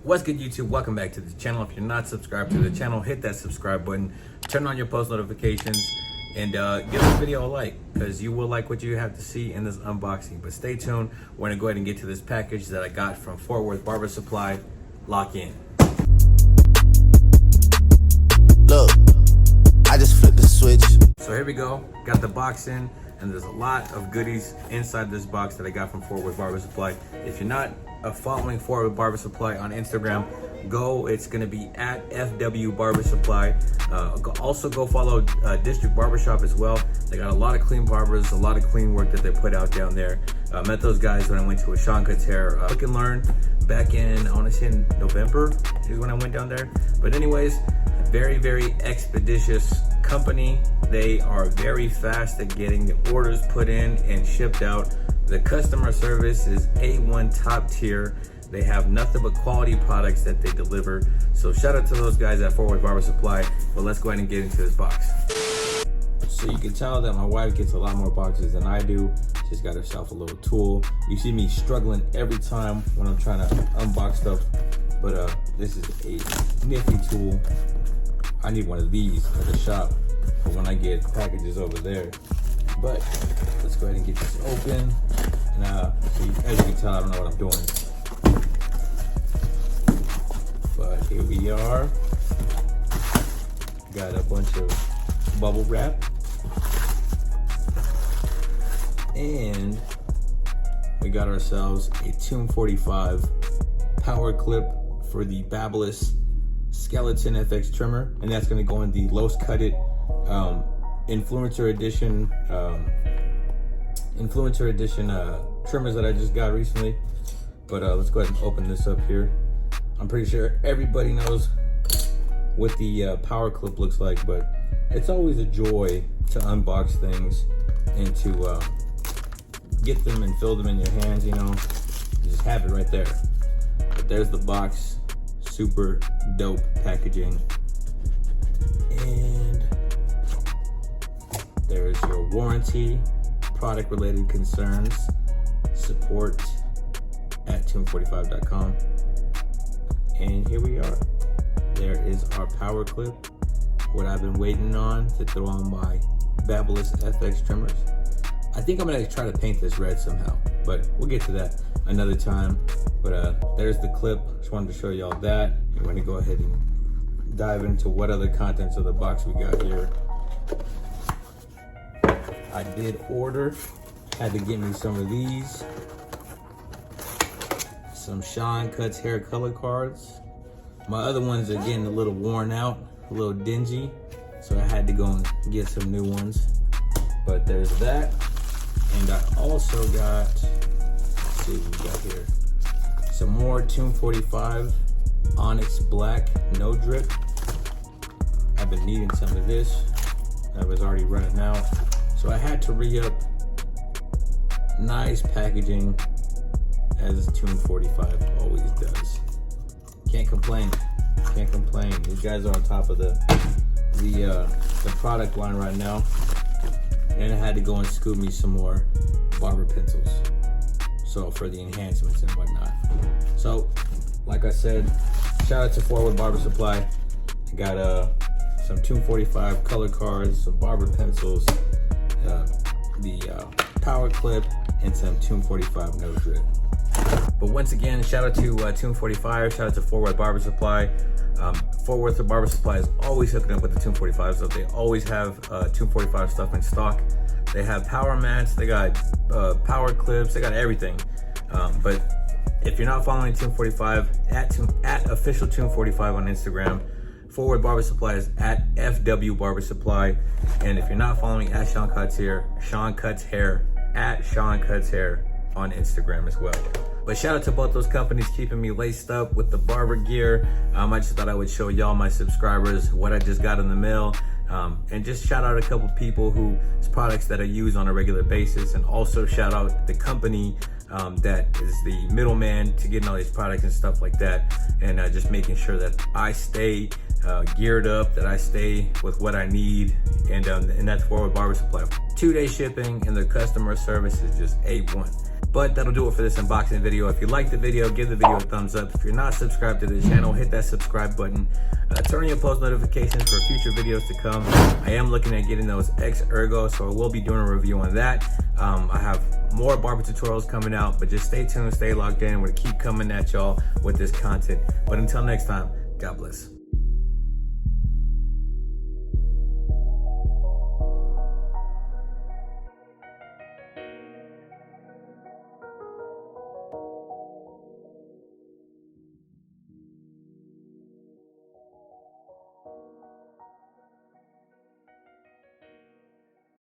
What's good, YouTube? Welcome back to the channel. If you're not subscribed to the channel, hit that subscribe button, turn on your post notifications, and give this video a like, because you will like what you have to see in this unboxing. But stay tuned. We're gonna go ahead and get to this package that I got from Fort Worth Barber Supply. Lock in. Look, I just flipped the switch. So here we go. Got the box in, and there's a lot of goodies inside this box that I got from Fort Worth Barber Supply. If you're not following Fort Worth Barber Supply on Instagram, go. It's gonna be at FW Barber Supply. Also go follow District Barbershop as well. They got a lot of clean barbers, a lot of clean work that they put out down there. Met those guys when I went to a Sean Cuts Hair Look and Learn back in, I want to say in November is when I went down there. But anyways, very, very expeditious company. They are very fast at getting the orders put in and shipped out. The customer service is A1 top tier. They have nothing but quality products that they deliver. So shout out to those guys at Fort Worth Barber Supply. But let's go ahead and get into this box. So you can tell that my wife gets a lot more boxes than I do. She's got herself a little tool. You see me struggling every time when I'm trying to unbox stuff. But this is a nifty tool. I need one of these at the shop for when I get packages over there. But let's go ahead and get this open. And see, as you can tell, I don't know what I'm doing. But here we are. Got a bunch of bubble wrap. And we got ourselves a Tune 45 power clip for the Babyliss Skeleton FX trimmer. And that's gonna go in the Los Cut It influencer edition trimmers that I just got recently. But let's go ahead and open this up here. I'm pretty sure everybody knows what the power clip looks like, but it's always a joy to unbox things and to get them and feel them in your hands, you know, just have it right there. But there's the box, super dope packaging. And there's your warranty, product related concerns, support at tune45.com. And here we are. There is our power clip, what I've been waiting on to throw on my Babyliss FX trimmers. I think I'm gonna try to paint this red somehow, but we'll get to that another time. But there's the clip. Just wanted to show y'all that. We're gonna go ahead and dive into what other contents of the box we got here. I did order, had to get me some of these. Some Sean Cuts Hair color cards. My other ones are getting a little worn out, a little dingy, so I had to go and get some new ones. But there's that. And I also got, let's see what we got here. Some more Tune 45 Onyx Black No Drip. I've been needing some of this. I was already running out. So I had to re-up. Nice packaging, as Tune 45 always does. Can't complain, can't complain. These guys are on top of the product line right now. And I had to go and scoop me some more barber pencils, so for the enhancements and whatnot. So, like I said, shout out to Fort Worth Barber Supply. I got some Tune 45 color cards, some barber pencils, the power clip, and some Tune 45 no drip. But once again, shout out to Tune 45, shout out to Fort Worth Barber Supply. Fort Worth Barber Supply is always hooking up with the Tune 45 stuff. They always have Tune 45 stuff in stock. They have power mats, they got power clips, they got everything. But if you're not following Tune 45, at official Tune 45 on Instagram, Fort Worth Barber Supply is at FW Barber Supply. And if you're not following at Sean Cuts Hair, at Sean Cuts Hair on Instagram as well. But shout out to both those companies keeping me laced up with the barber gear. I just thought I would show y'all, my subscribers, what I just got in the mail. And just shout out a couple people whose products that I use on a regular basis. And also shout out the company that is the middleman to getting all these products and stuff like that. And just making sure that I stay geared up, that I stay with what I need. And that's Fort Worth Barber Supply. 2-day shipping, and the customer service is just A1. But that'll do it for this unboxing video. If you liked the video, give the video a thumbs up. If you're not subscribed to the channel, hit that subscribe button. Turn on your post notifications for future videos to come. I am looking at getting those X-Ergo, so I will be doing a review on that. I have more barber tutorials coming out, but just stay tuned, stay logged in. We're gonna keep coming at y'all with this content. But until next time, God bless.